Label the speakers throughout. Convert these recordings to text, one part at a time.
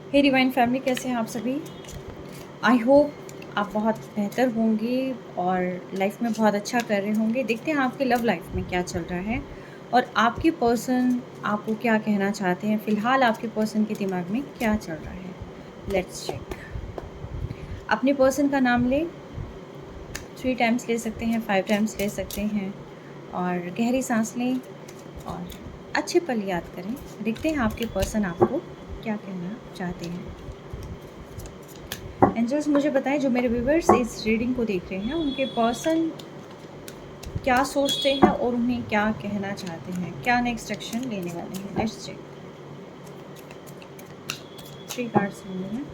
Speaker 1: हे divine family, कैसे हैं आप सभी। आई होप आप बहुत बेहतर होंगे और लाइफ में बहुत अच्छा कर रहे होंगे। देखते हैं आपके लव लाइफ में क्या चल रहा है और आपके पर्सन आपको क्या कहना चाहते हैं। फ़िलहाल आपके पर्सन के दिमाग में क्या चल रहा है। Let's check. अपने पर्सन का नाम लें। 3 टाइम्स ले सकते हैं, 5 टाइम्स ले सकते हैं और गहरी सांस लें और अच्छे पल याद करें। देखते हैं आपके पर्सन आपको क्या कहना चाहते हैं। एंजल्स मुझे बताएं, जो मेरे व्यूवर्स इस रीडिंग को देख रहे हैं उनके पर्सन क्या सोचते हैं और उन्हें क्या कहना चाहते हैं, क्या नेक्स्ट एक्शन लेने वाले हैं। Let's check. 3 कार्ड्स लेने हैं।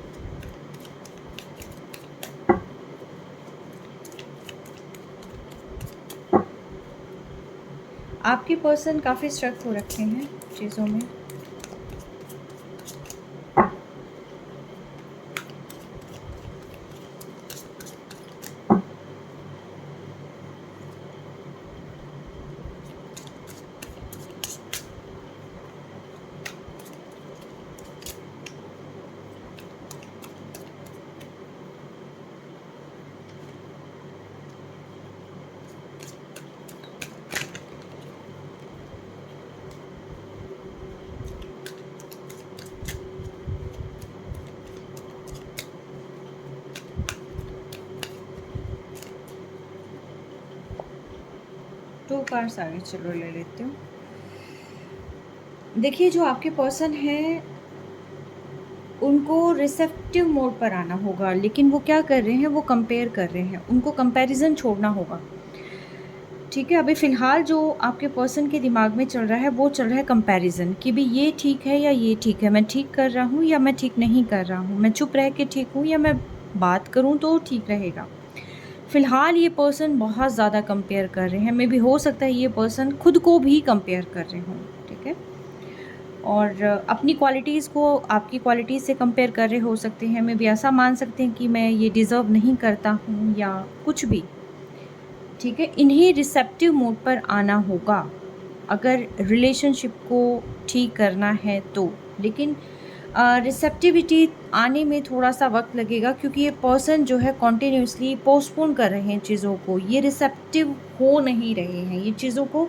Speaker 1: आपके पर्सन काफ़ी स्ट्रक हो रखे हैं चीज़ों में। टू कार्ड्स आगे चलो ले लेती हूँ। देखिए, जो आपके पर्सन हैं उनको रिसेप्टिव मोड पर आना होगा, लेकिन वो क्या कर रहे हैं, वो कंपेयर कर रहे हैं। उनको कंपैरिजन छोड़ना होगा। ठीक है, अभी फ़िलहाल जो आपके पर्सन के दिमाग में चल रहा है वो चल रहा है कंपैरिजन कि भी ये ठीक है या ये ठीक है, मैं ठीक कर रहा हूँ या मैं ठीक नहीं कर रहा हूँ, मैं चुप रह के ठीक हूँ या मैं बात करूँ तो ठीक रहेगा। फ़िलहाल ये पर्सन बहुत ज़्यादा कंपेयर कर रहे हैं। मे बी हो सकता है ये पर्सन खुद को भी कंपेयर कर रहे हों। ठीक है, और अपनी क्वालिटीज़ को आपकी क्वालिटीज़ से कंपेयर कर रहे हो सकते हैं। मे बी ऐसा मान सकते हैं कि मैं ये डिज़र्व नहीं करता हूँ या कुछ भी। ठीक है, इन्हें रिसेप्टिव मोड पर आना होगा अगर रिलेशनशिप को ठीक करना है तो। लेकिन रिसेप्टिविटी आने में थोड़ा सा वक्त लगेगा, क्योंकि ये पर्सन जो है कॉन्टिन्यूसली पोस्टपोन कर रहे हैं चीज़ों को। ये रिसेप्टिव हो नहीं रहे हैं, ये चीज़ों को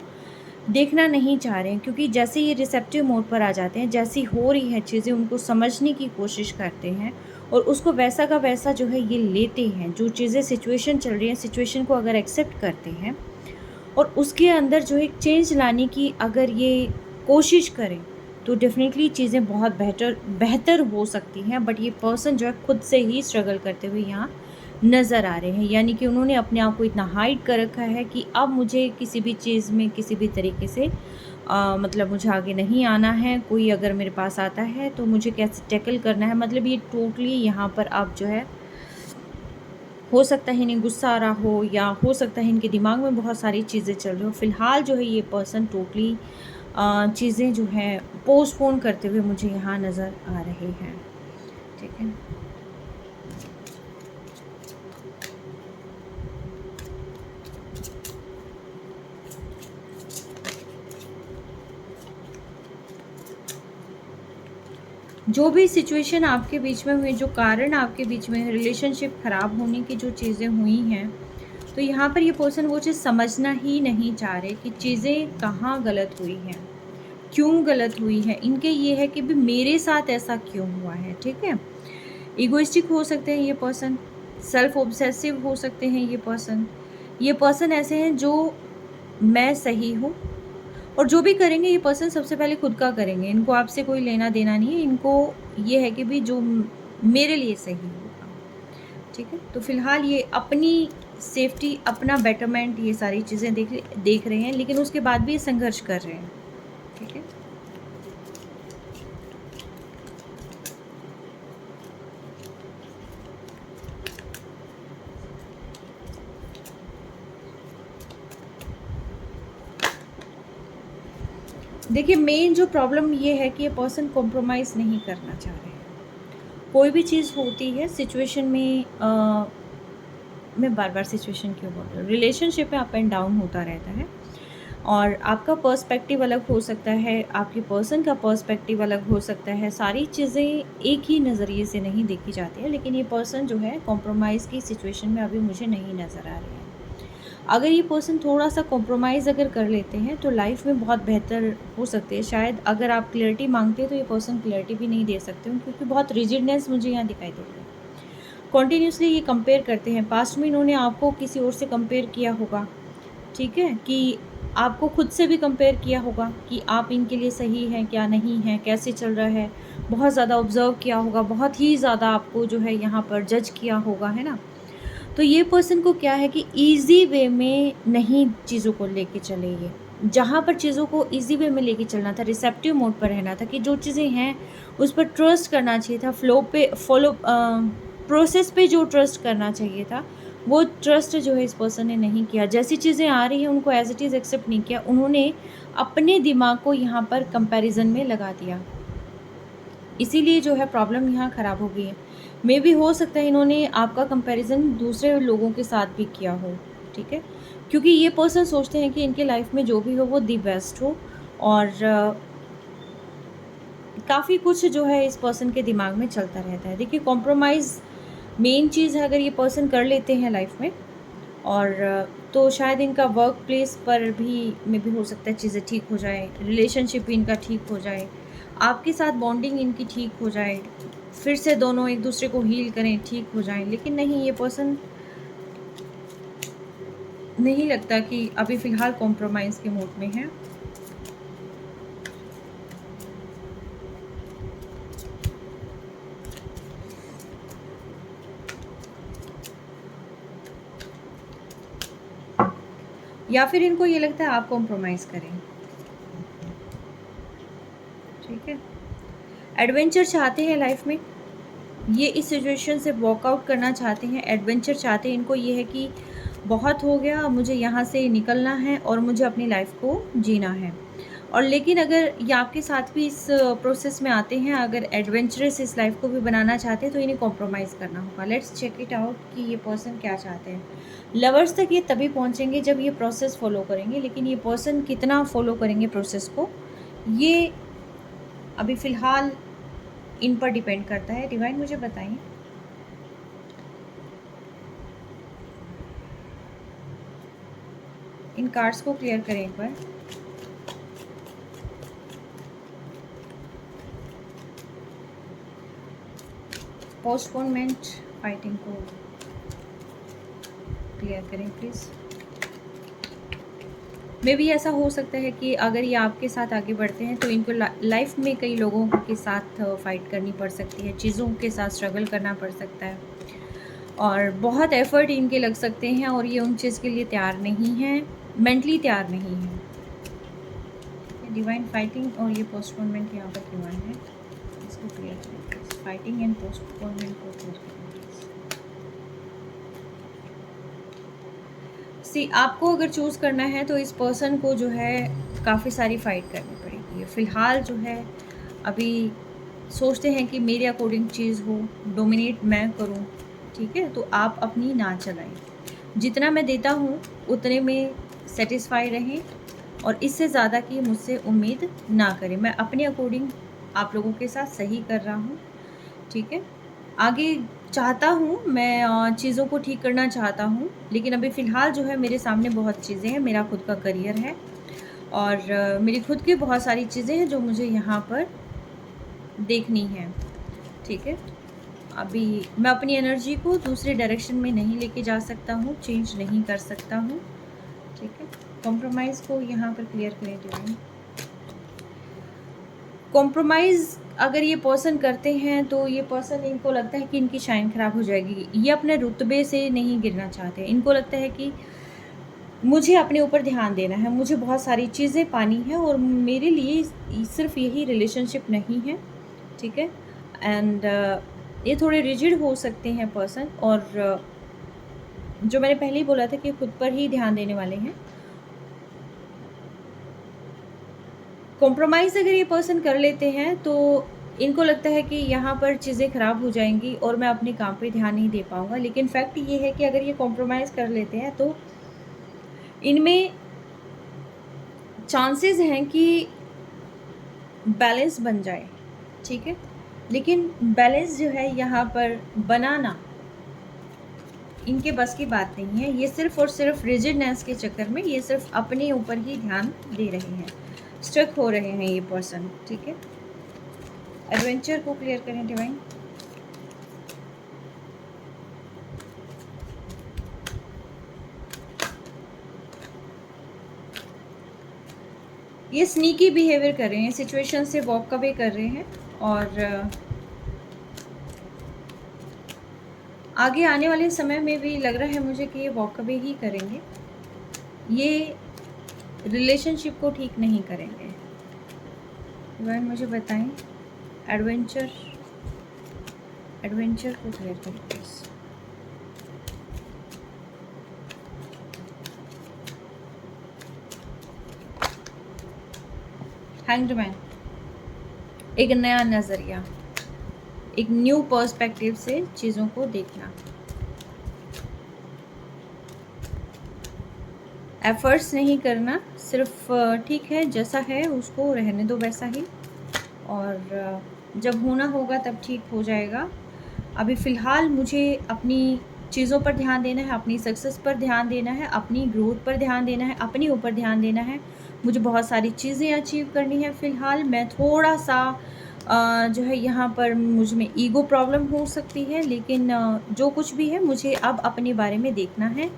Speaker 1: देखना नहीं चाह रहे हैं, क्योंकि जैसे ये रिसेप्टिव मोड पर आ जाते हैं, जैसी हो रही है चीज़ें उनको समझने की कोशिश करते हैं और उसको वैसा का वैसा जो है ये लेते हैं। जो चीज़ें सिचुएशन चल रही है, सिचुएशन को अगर एक्सेप्ट करते हैं और उसके अंदर जो एक चेंज लाने की अगर ये कोशिश करें तो डेफ़िनेटली चीज़ें बहुत बेहतर हो सकती हैं। बट ये पर्सन जो है खुद से ही स्ट्रगल करते हुए यहाँ नज़र आ रहे हैं। यानी कि उन्होंने अपने आप को इतना हाइड कर रखा है कि अब मुझे किसी भी चीज़ में किसी भी तरीके से मतलब मुझे आगे नहीं आना है। कोई अगर मेरे पास आता है तो मुझे कैसे टैकल करना है। मतलब ये टोटली यहाँ पर आप जो है, हो सकता है इन्हें गुस्सा आ रहा हो या हो सकता है इनके दिमाग में बहुत सारी चीज़ें चल रही हो। फ़िलहाल जो है ये पर्सन टोटली चीज़ें जो हैं पोस्टपोन करते हुए मुझे यहाँ नज़र आ रहे हैं। ठीक है, जो भी सिचुएशन आपके बीच में हुई, जो कारण आपके बीच में रिलेशनशिप ख़राब होने की जो चीज़ें हुई हैं, तो यहाँ पर ये पर्सन वो चीज़ समझना ही नहीं चाह रहे कि चीज़ें कहाँ गलत हुई हैं, क्यों गलत हुई है। इनके ये है कि भी मेरे साथ ऐसा क्यों हुआ है। ठीक है, इगोइस्टिक हो सकते हैं ये पर्सन, सेल्फ ऑब्सेसिव हो सकते हैं ये पर्सन। ये पर्सन ऐसे हैं जो मैं सही हूँ और जो भी करेंगे ये पर्सन सबसे पहले खुद का करेंगे। इनको आपसे कोई लेना देना नहीं है। इनको ये है कि भी जो मेरे लिए सही होगा। ठीक है, तो फिलहाल ये अपनी सेफ्टी, अपना बेटरमेंट, ये सारी चीज़ें देख रहे हैं, लेकिन उसके बाद भी ये संघर्ष कर रहे हैं। ठीक है, देखिए मेन जो प्रॉब्लम ये है कि ये पर्सन कॉम्प्रोमाइज़ नहीं करना चाह रहे हैं। कोई भी चीज़ होती है सिचुएशन में, मैं बार बार सिचुएशन क्यों बोल रही हूँ, रिलेशनशिप में अप एंड डाउन होता रहता है। और आपका पर्सपेक्टिव अलग हो सकता है, आपके पर्सन का पर्सपेक्टिव अलग हो सकता है। सारी चीज़ें एक ही नज़रिए से नहीं देखी जाती है, लेकिन ये पर्सन जो है कॉम्प्रोमाइज़ की सिचुएशन में अभी मुझे नहीं नज़र आ रहे हैं। अगर ये पर्सन थोड़ा-सा कॉम्प्रोमाइज़ अगर कर लेते हैं तो लाइफ़ में बहुत बेहतर हो सकती है। शायद अगर आप क्लैरिटी माँगते हैं तो ये पर्सन क्लैरिटी भी नहीं दे सकते हो, क्योंकि बहुत रिजिडनेस मुझे यहाँ दिखाई दे रही है। कंटिन्यूअसली ये कंपेयर करते हैं। पास्ट में इन्होंने आपको किसी और से कंपेयर किया होगा, ठीक है? कि आपको खुद से भी कंपेयर किया होगा कि आप इनके लिए सही हैं, क्या नहीं हैं, कैसे चल रहा है। बहुत ज़्यादा ऑब्ज़र्व किया होगा, बहुत ही ज़्यादा आपको जो है यहाँ पर जज किया होगा, है ना? तो ये पर्सन को क्या है कि ईज़ी वे में नहीं चीज़ों को लेके चले ये। जहाँ पर चीज़ों को ईज़ी वे में लेके चलना था, रिसेप्टिव मोड पर रहना था कि जो चीज़ें हैं उस पर ट्रस्ट करना चाहिए था, फ्लो पे प्रोसेस पे जो ट्रस्ट करना चाहिए था, वो ट्रस्ट जो है इस पर्सन ने नहीं किया। जैसी चीज़ें आ रही हैं उनको एज़ इट इज़ एक्सेप्ट नहीं किया। उन्होंने अपने दिमाग को यहाँ पर कंपैरिज़न में लगा दिया। इसीलिए जो है प्रॉब्लम यहाँ ख़राब हो गई है। मेबी हो सकता है इन्होंने आपका कंपैरिज़न दूसरे लोगों के साथ भी किया हो, ठीक है? क्योंकि ये पर्सन सोचते हैं कि इनकी लाइफ़ में जो भी हो वो दी बेस्ट हो, और काफ़ी कुछ जो है इस पर्सन के दिमाग में चलता रहता है। देखिए, कॉम्प्रोमाइज़ मेन चीज़ है। अगर ये पर्सन कर लेते हैं लाइफ़ में, और तो शायद इनका वर्क प्लेस पर भी में भी हो सकता है चीज़ें ठीक हो जाए, रिलेशनशिप इनका ठीक हो जाए, आपके साथ बॉन्डिंग इनकी ठीक हो जाए, फिर से दोनों एक दूसरे को हील करें, ठीक हो जाएं। लेकिन नहीं, ये पर्सन नहीं लगता कि अभी फ़िलहाल कॉम्प्रोमाइज़ के मूड में है। या फिर इनको ये लगता है आप कॉम्प्रोमाइज़ करें, ठीक है? एडवेंचर चाहते हैं लाइफ में, ये इस सिचुएशन से वॉकआउट करना चाहते हैं, एडवेंचर चाहते हैं। इनको ये है कि बहुत हो गया, मुझे यहाँ से निकलना है और मुझे अपनी लाइफ को जीना है। और लेकिन अगर ये आपके साथ भी इस प्रोसेस में आते हैं, अगर एडवेंचरस इस लाइफ को भी बनाना चाहते हैं, तो इन्हें कॉम्प्रोमाइज़ करना होगा। लेट्स चेक इट आउट कि ये पर्सन क्या चाहते हैं। लवर्स तक ये तभी पहुँचेंगे जब ये प्रोसेस फॉलो करेंगे, लेकिन ये पर्सन कितना फॉलो करेंगे प्रोसेस को, ये अभी फ़िलहाल इन पर डिपेंड करता है। डिवाइन मुझे बताइए। इन कार्ड्स को क्लियर करें एक बार। पोस्टपोनमेंट, फाइटिंग को क्लियर करें प्लीज़। मे भी ऐसा हो सकता है कि अगर ये आपके साथ आगे बढ़ते हैं तो इनको लाइफ में कई लोगों के साथ फाइट करनी पड़ सकती है, चीज़ों के साथ स्ट्रगल करना पड़ सकता है, और बहुत एफर्ट इनके लग सकते हैं, और ये उन चीज़ के लिए तैयार नहीं हैं, मेंटली तैयार नहीं हैं। डिवाइन, फाइटिंग और ये पोस्टपोनमेंट यहाँ पर क्यों आए हैं, इसको क्लियर करें। फाइटिंग एंड पोस्टपोनमेंट को क्लियर करें। सी, आपको अगर चूज़ करना है तो इस पर्सन को जो है काफ़ी सारी फ़ाइट करनी पड़ेगी। फ़िलहाल जो है अभी सोचते हैं कि मेरे अकॉर्डिंग चीज़ हो, डोमिनेट मैं करूं, ठीक है? तो आप अपनी ना चलाएं। जितना मैं देता हूं उतने में सेटिस्फाई रहें, और इससे ज़्यादा की मुझसे उम्मीद ना करें। मैं अपने अकॉर्डिंग आप लोगों के साथ सही कर रहा हूँ, ठीक है? आगे चाहता हूँ मैं चीज़ों को ठीक करना चाहता हूँ, लेकिन अभी फ़िलहाल जो है मेरे सामने बहुत चीज़ें हैं। मेरा खुद का करियर है, और मेरी खुद की बहुत सारी चीज़ें हैं जो मुझे यहाँ पर देखनी है, ठीक है? अभी मैं अपनी एनर्जी को दूसरे डायरेक्शन में नहीं लेके जा सकता हूँ, चेंज नहीं कर सकता हूँ, ठीक है? कॉम्प्रोमाइज़ को यहाँ पर क्लियर करें डिवाइन। कॉम्प्रोमाइज़ अगर ये पर्सन करते हैं तो ये पर्सन, इनको लगता है कि इनकी शाइन ख़राब हो जाएगी। ये अपने रुतबे से नहीं गिरना चाहते। इनको लगता है कि मुझे अपने ऊपर ध्यान देना है, मुझे बहुत सारी चीज़ें पानी है, और मेरे लिए सिर्फ यही रिलेशनशिप नहीं है, ठीक है? एंड ये थोड़े रिजिड हो सकते हैं पर्सन, और जो मैंने पहले ही बोला था कि खुद पर ही ध्यान देने वाले हैं। कॉम्प्रोमाइज़ अगर ये पर्सन कर लेते हैं तो इनको लगता है कि यहाँ पर चीज़ें ख़राब हो जाएंगी और मैं अपने काम पे ध्यान नहीं दे पाऊँगा। लेकिन फैक्ट ये है कि अगर ये कॉम्प्रोमाइज़ कर लेते हैं तो इनमें चांसेस हैं कि बैलेंस बन जाए, ठीक है, लेकिन बैलेंस जो है यहाँ पर बनाना इनके बस की बात नहीं है। ये सिर्फ और सिर्फ रिजिडनेस के चक्कर में ये सिर्फ अपने ऊपर ही ध्यान दे रहे हैं, स्टक हो रहे हैं ये पर्सन, ठीक है। एडवेंचर को क्लियर करें डिवाइन। ये स्नीकी बिहेवियर कर रहे हैं, सिचुएशन से वॉक अवे कर रहे हैं और आगे आने वाले समय में भी लग रहा है मुझे कि ये वॉक अवे ही करेंगे, ये रिलेशनशिप को ठीक नहीं करेंगे। डिवाइन मुझे बताएं एडवेंचर को क्लियर करें प्लीज। हैंग्ड मैन, एक नया नज़रिया, एक न्यू पर्सपेक्टिव से चीज़ों को देखना, एफर्ट्स नहीं करना, सिर्फ ठीक है जैसा है उसको रहने दो वैसा ही, और जब होना होगा तब ठीक हो जाएगा। अभी फ़िलहाल मुझे अपनी चीज़ों पर ध्यान देना है, अपनी सक्सेस पर ध्यान देना है, अपनी ग्रोथ पर ध्यान देना है, अपने ऊपर ध्यान देना है। मुझे बहुत सारी चीज़ें अचीव करनी है। फ़िलहाल मैं थोड़ा सा जो है यहाँ पर मुझ में ईगो प्रॉब्लम हो सकती है, लेकिन जो कुछ भी है मुझे अब अपने बारे में देखना है,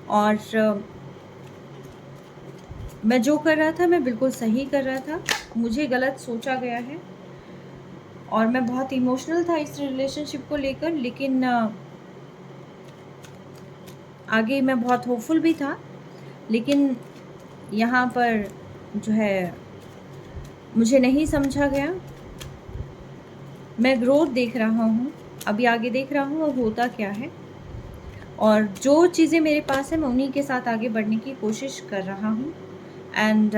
Speaker 1: और मैं जो कर रहा था मैं बिल्कुल सही कर रहा था, मुझे गलत सोचा गया है और मैं बहुत इमोशनल था इस रिलेशनशिप को लेकर, लेकिन आगे मैं बहुत होपफुल भी था, लेकिन यहाँ पर जो है मुझे नहीं समझा गया। मैं ग्रोथ देख रहा हूँ, अभी आगे देख रहा हूँ अब होता क्या है, और जो चीज़ें मेरे पास है मैं उन्हीं के साथ आगे बढ़ने की कोशिश कर रहा हूँ। एंड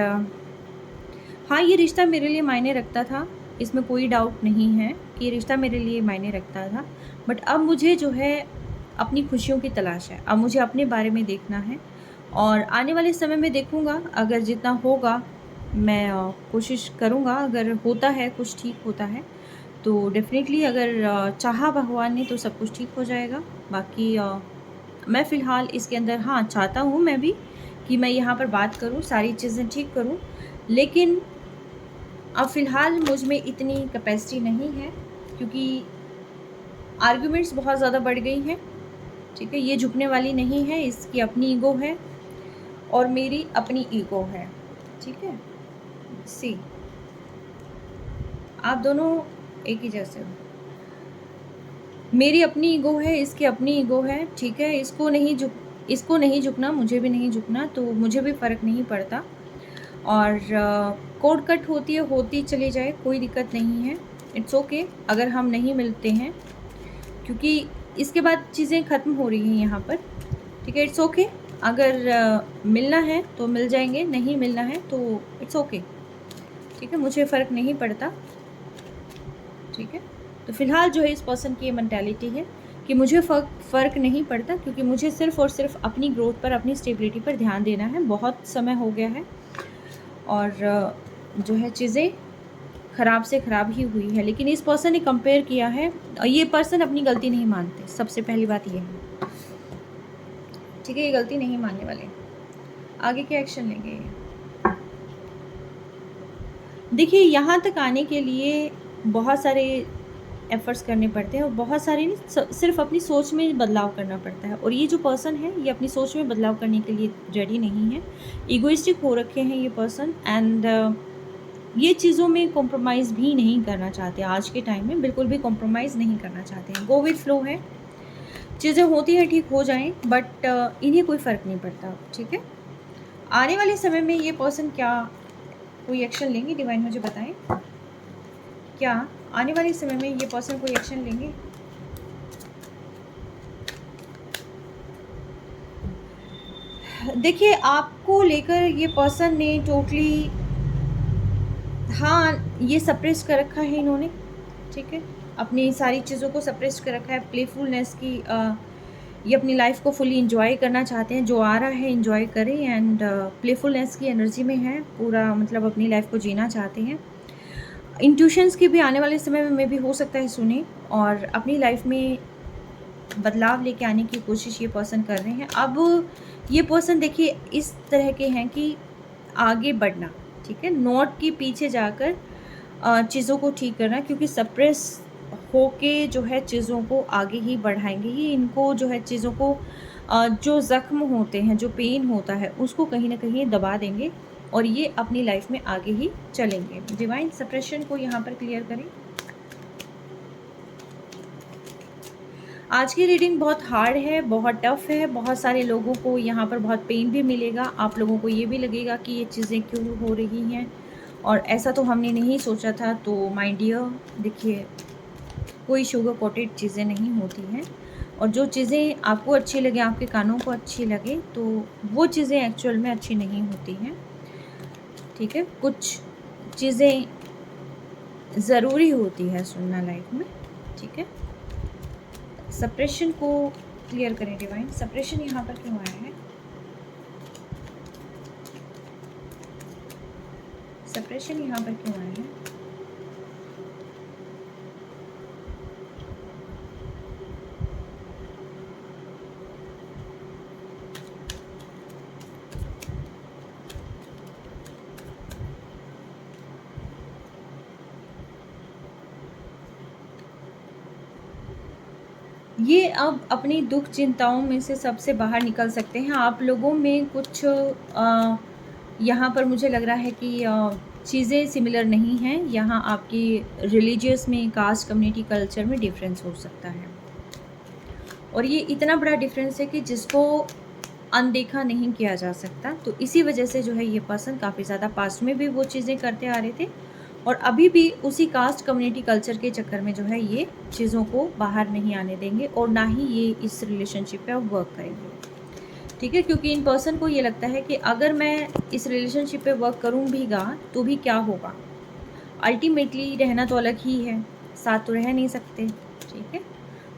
Speaker 1: हाँ, ये रिश्ता मेरे लिए मायने रखता था, इसमें कोई डाउट नहीं है कि ये रिश्ता मेरे लिए मायने रखता था, बट अब मुझे जो है अपनी खुशियों की तलाश है, अब मुझे अपने बारे में देखना है, और आने वाले समय में देखूँगा, अगर जितना होगा मैं कोशिश करूँगा, अगर होता है कुछ ठीक होता है तो डेफिनेटली, अगर चाहा भगवान ने तो सब कुछ ठीक हो जाएगा। बाकी मैं फ़िलहाल इसके अंदर हाँ चाहता हूँ मैं भी कि मैं यहाँ पर बात करूँ, सारी चीज़ें ठीक करूँ, लेकिन अब फ़िलहाल मुझ में इतनी कैपेसिटी नहीं है, क्योंकि आर्ग्यूमेंट्स बहुत ज़्यादा बढ़ गई हैं, ठीक है। ये झुकने वाली नहीं है, इसकी अपनी ईगो है और मेरी अपनी ईगो है, ठीक है। सी, आप दोनों एक ही जैसे हो, मेरी अपनी ईगो है, इसकी अपनी ईगो है, ठीक है। इसको नहीं झुकना, मुझे भी नहीं झुकना, तो मुझे भी फ़र्क नहीं पड़ता, और कोड कट होती चली जाए, कोई दिक्कत नहीं है, इट्स ओके। अगर हम नहीं मिलते हैं, क्योंकि इसके बाद चीज़ें ख़त्म हो रही हैं यहाँ पर, ठीक है, इट्स ओके। अगर मिलना है तो मिल जाएंगे, नहीं मिलना है तो इट्स ओके, ठीक है, मुझे फ़र्क नहीं पड़ता, ठीक है। तो फ़िलहाल जो है इस पर्सन की ये मेंटालिटी है कि मुझे फ़र्क नहीं पड़ता, क्योंकि मुझे सिर्फ़ और सिर्फ अपनी ग्रोथ पर, अपनी स्टेबिलिटी पर ध्यान देना है। बहुत समय हो गया है और जो है चीज़ें ख़राब से ख़राब ही हुई है, लेकिन इस पर्सन ने कंपेयर किया है, और ये पर्सन अपनी गलती नहीं मानते, सबसे पहली बात ये है, ठीक है, ये गलती नहीं मानने वाले। आगे क्या एक्शन लेंगे ये? देखिए, यहाँ तक आने के लिए बहुत सारे एफ़र्ट्स करने पड़ते हैं, और बहुत सारे नहीं, सिर्फ अपनी सोच में बदलाव करना पड़ता है, और ये जो पर्सन है ये अपनी सोच में बदलाव करने के लिए रेडी नहीं है, ईगोइस्टिक हो रखे हैं ये पर्सन, एंड ये चीज़ों में कॉम्प्रोमाइज़ भी नहीं करना चाहते, आज के टाइम में बिल्कुल भी कॉम्प्रोमाइज़ नहीं करना चाहते हैं, गो विद फ्लो है, चीज़ें होती हैं ठीक हो जाएं, बट इन्हें कोई फ़र्क नहीं पड़ता, ठीक है। आने वाले समय में ये पर्सन क्या कोई एक्शन लेंगे, डिवाइन मुझे बताएं, क्या आने वाले समय में ये पर्सन कोई एक्शन लेंगे? देखिए, आपको लेकर ये पर्सन ने टोटली हाँ ये सप्रेस कर रखा है इन्होंने, ठीक है, अपनी सारी चीज़ों को सप्रेस कर रखा है, प्लेफुलनेस की ये अपनी लाइफ को फुली इंजॉय करना चाहते हैं, जो आ रहा है इंजॉय करें, एंड प्लेफुलनेस की एनर्जी में है पूरा, मतलब अपनी लाइफ को जीना चाहते हैं। इंट्यूशंस की भी आने वाले समय में भी हो सकता है सुने, और अपनी लाइफ में बदलाव लेके आने की कोशिश ये पर्सन कर रहे हैं। अब ये पर्सन देखिए इस तरह के हैं कि आगे बढ़ना, ठीक है, नोट के पीछे जाकर चीज़ों को ठीक करना, क्योंकि सप्रेस होके जो है चीज़ों को आगे ही बढ़ाएंगे। ये इनको जो है चीज़ों को जो ज़ख्म होते हैं, जो पेन होता है, उसको कहीं ना कहीं दबा देंगे और ये अपनी लाइफ में आगे ही चलेंगे। डिवाइन सप्रेशन को यहाँ पर क्लियर करें। आज की रीडिंग बहुत हार्ड है, बहुत टफ है, बहुत सारे लोगों को यहाँ पर बहुत पेन भी मिलेगा। आप लोगों को ये भी लगेगा कि ये चीज़ें क्यों हो रही हैं और ऐसा तो हमने नहीं सोचा था। तो माय डियर, देखिए कोई शुगर कोटेड चीज़ें नहीं होती हैं, और जो चीज़ें आपको अच्छी लगे, आपके कानों को अच्छी लगे, तो वो चीज़ें एक्चुअल में अच्छी नहीं होती हैं, ठीक है। कुछ चीज़ें ज़रूरी होती है सुनना लाइफ में, ठीक है। सप्रेशन को क्लियर करें डिवाइन। सप्रेशन यहाँ पर क्यों आया है? सप्रेशन यहाँ पर क्यों आया है? ये अब अपनी दुख चिंताओं में से सबसे बाहर निकल सकते हैं। आप लोगों में कुछ यहाँ पर मुझे लग रहा है कि चीज़ें सिमिलर नहीं हैं। यहाँ आपकी रिलीजियस में, कास्ट, कम्युनिटी, कल्चर में डिफरेंस हो सकता है, और ये इतना बड़ा डिफरेंस है कि जिसको अनदेखा नहीं किया जा सकता। तो इसी वजह से जो है ये पर्सन काफ़ी ज़्यादा पास्ट में भी वो चीज़ें करते आ रहे थे, और अभी भी उसी कास्ट, कम्युनिटी, कल्चर के चक्कर में जो है ये चीज़ों को बाहर नहीं आने देंगे, और ना ही ये इस रिलेशनशिप पे अब वर्क करेंगे, ठीक है। क्योंकि इन पर्सन को ये लगता है कि अगर मैं इस रिलेशनशिप पे वर्क करूँ भीगा तो भी क्या होगा, अल्टीमेटली रहना तो अलग ही है, साथ तो रह नहीं सकते, ठीक है।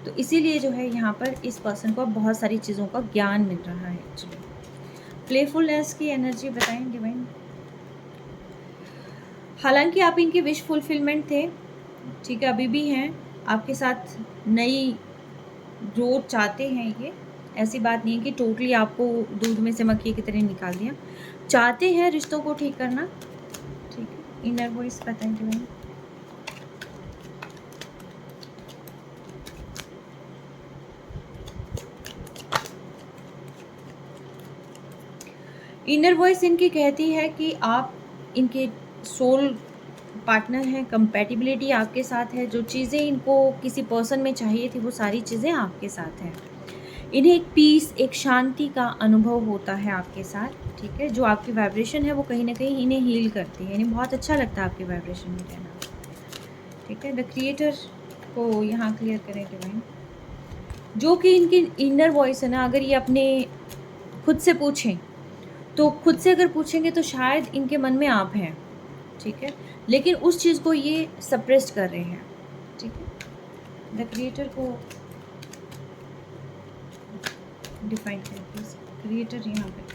Speaker 1: तो इसीलिए जो है यहाँ पर इस पर्सन को बहुत सारी चीज़ों का ज्ञान मिल रहा है एक्चुअली। प्लेफुलनेस की एनर्जी बताएं डिवाइन। हालांकि आप इनके विश फुलफिलमेंट थे, ठीक है, अभी भी हैं आपके साथ, नई ग्रोथ चाहते हैं ये। ऐसी बात नहीं है कि टोटली आपको दूध में से मक्खी की तरह निकाल दिया, चाहते हैं रिश्तों को ठीक करना, ठीक है। इनर वॉइस बताएं डिवाइन। इनर वॉइस इनकी कहती है कि आप इनके सोल पार्टनर हैं, कंपैटिबिलिटी आपके साथ है, जो चीज़ें इनको किसी पर्सन में चाहिए थी वो सारी चीज़ें आपके साथ हैं। इन्हें एक पीस, एक शांति का अनुभव होता है आपके साथ, ठीक है। जो आपकी वाइब्रेशन है वो कहीं ना कहीं इन्हें हील करती है, इन्हें बहुत अच्छा लगता है आपके वाइब्रेशन में रहना, ठीक है। द क्रिएटर को यहाँ क्लियर करें डिवाइन। जो कि इनकी इनर वॉइस है ना, अगर ये अपने खुद से पूछें, तो खुद से अगर पूछेंगे तो शायद इनके मन में आप हैं, ठीक है, लेकिन उस चीज़ को ये सप्रेस्ड कर रहे हैं, ठीक है। द क्रिएटर को डिफाइन करें प्लीज। क्रिएटर यहाँ पे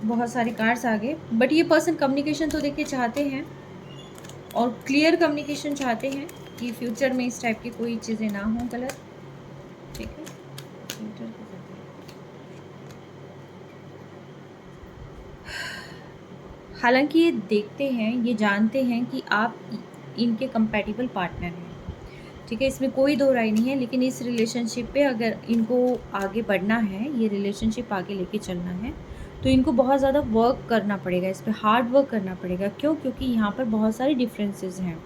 Speaker 1: बहुत सारे कार्ड्स आ गए, बट ये पर्सन कम्युनिकेशन तो देखिए चाहते हैं, और क्लियर कम्युनिकेशन चाहते हैं कि फ्यूचर में इस टाइप की कोई चीज़ें ना हो गलत, ठीक है। हालांकि ये देखते हैं, ये जानते हैं कि आप इनके कंपैटिबल पार्टनर हैं, ठीक है, इसमें कोई दो राय नहीं है। लेकिन इस रिलेशनशिप पे अगर इनको आगे बढ़ना है, ये रिलेशनशिप आगे लेके चलना है, तो इनको बहुत ज़्यादा वर्क करना पड़ेगा, इस पर हार्ड वर्क करना पड़ेगा। क्यों? क्योंकि यहाँ पर बहुत सारे डिफरेंसेस हैं,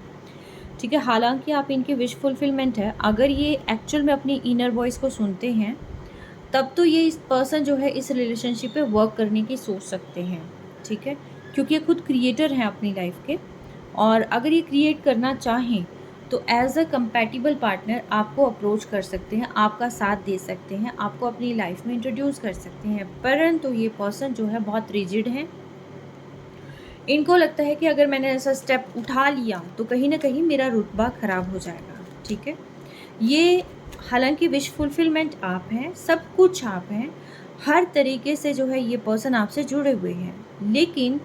Speaker 1: ठीक है। हालांकि आप इनके विश फुलफिलमेंट है, अगर ये एक्चुअल में अपनी इनर वॉइस को सुनते हैं तब तो ये इस पर्सन जो है इस रिलेशनशिप पे वर्क करने की सोच सकते हैं, ठीक है, क्योंकि ये खुद क्रिएटर हैं अपनी लाइफ के। और अगर ये क्रिएट करना चाहें तो एज अ कंपैटिबल पार्टनर आपको अप्रोच कर सकते हैं, आपका साथ दे सकते हैं, आपको अपनी लाइफ में इंट्रोड्यूस कर सकते हैं। परंतु ये पर्सन जो है बहुत रिजिड हैं, इनको लगता है कि अगर मैंने ऐसा स्टेप उठा लिया तो कहीं ना कहीं मेरा रुतबा ख़राब हो जाएगा। ठीक है, ये हालांकि विश फुलफिलमेंट आप हैं, सब कुछ आप हैं, हर तरीके से जो है ये पर्सन आपसे जुड़े हुए हैं, लेकिन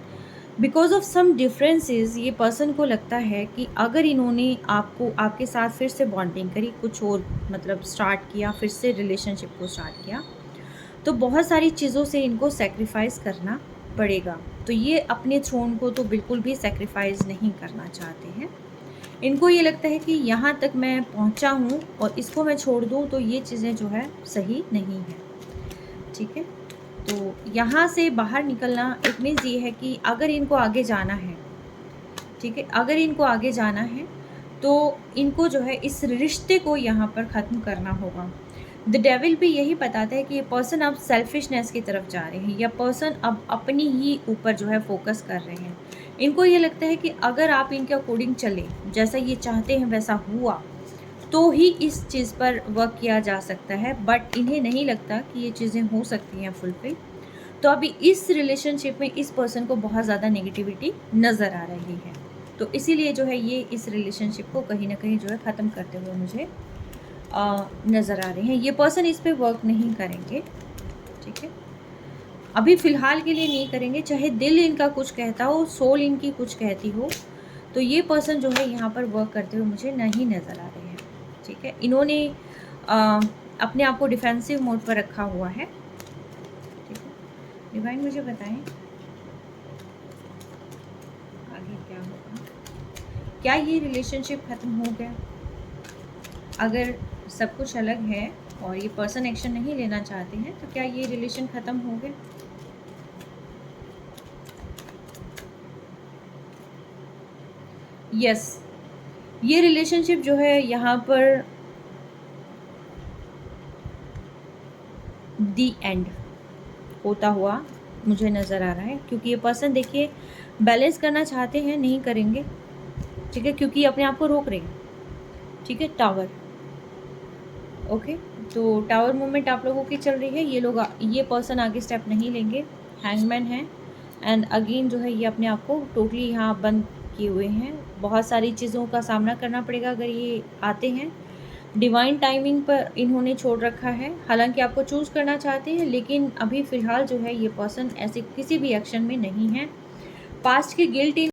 Speaker 1: बिकॉज ऑफ सम डिफरेंसेस ये पर्सन को लगता है कि अगर इन्होंने आपको आपके साथ फिर से बॉन्डिंग करी, कुछ और मतलब स्टार्ट किया, फिर से रिलेशनशिप को स्टार्ट किया, तो बहुत सारी चीज़ों से इनको सेक्रीफाइस करना पड़ेगा। तो ये अपने थ्रोन को तो बिल्कुल भी सेक्रीफाइस नहीं करना चाहते हैं। इनको ये लगता है कि यहाँ तक मैं पहुँचा हूँ और इसको मैं छोड़ दूँ तो ये चीज़ें जो है सही नहीं है। ठीक है, तो यहाँ से बाहर निकलना इट मीन्स ये है कि अगर इनको आगे जाना है, ठीक है, अगर इनको आगे जाना है तो इनको जो है इस रिश्ते को यहाँ पर ख़त्म करना होगा। द डेविल भी यही बताता है कि ये पर्सन अब सेल्फिशनेस की तरफ जा रहे हैं, या पर्सन अब अपनी ही ऊपर जो है फोकस कर रहे हैं। इनको ये लगता है कि अगर आप इनके अकॉर्डिंग चले, जैसा ये चाहते हैं वैसा हुआ, तो ही इस चीज़ पर वर्क किया जा सकता है, बट इन्हें नहीं लगता कि ये चीज़ें हो सकती हैं फुलफिल। तो अभी इस रिलेशनशिप में इस पर्सन को बहुत ज़्यादा नेगेटिविटी नज़र आ रही है, तो इसीलिए जो है ये इस रिलेशनशिप को कहीं ना कहीं जो है ख़त्म करते हुए मुझे नज़र आ रहे हैं। ये पर्सन इस पे वर्क नहीं करेंगे। ठीक है, अभी फ़िलहाल के लिए नहीं करेंगे, चाहे दिल इनका कुछ कहता हो, सोल इनकी कुछ कहती हो, तो ये पर्सन जो है यहाँ पर वर्क करते हुए मुझे नहीं नज़र आ रहे हैं। ठीक है, इन्होंने अपने आप को डिफेंसिव मोड पर रखा हुआ है। ठीक है, डिवाइन मुझे बताएं आगे क्या होगा। क्या ये रिलेशनशिप ख़त्म हो गया? अगर सब कुछ अलग है और ये पर्सन एक्शन नहीं लेना चाहते हैं तो क्या ये रिलेशन ख़त्म हो गया? यस, ये रिलेशनशिप जो है यहाँ पर दी एंड होता हुआ मुझे नज़र आ रहा है, क्योंकि ये पर्सन देखिए बैलेंस करना चाहते हैं, नहीं करेंगे। ठीक है, क्योंकि अपने आप को रोक रहे हैं। ठीक है, टावर, ओके, तो टावर मूवमेंट आप लोगों की चल रही है। ये पर्सन आगे स्टेप नहीं लेंगे, हैंगमैन है, एंड अगेन जो है ये अपने आप को टोटली यहाँ बंद किए हुए हैं। बहुत सारी चीज़ों का सामना करना पड़ेगा अगर ये आते हैं। डिवाइन टाइमिंग पर इन्होंने छोड़ रखा है, हालांकि आपको चूज़ करना चाहते हैं, लेकिन अभी फ़िलहाल जो है ये पर्सन ऐसे किसी भी एक्शन में नहीं है। पास्ट की गिल्ट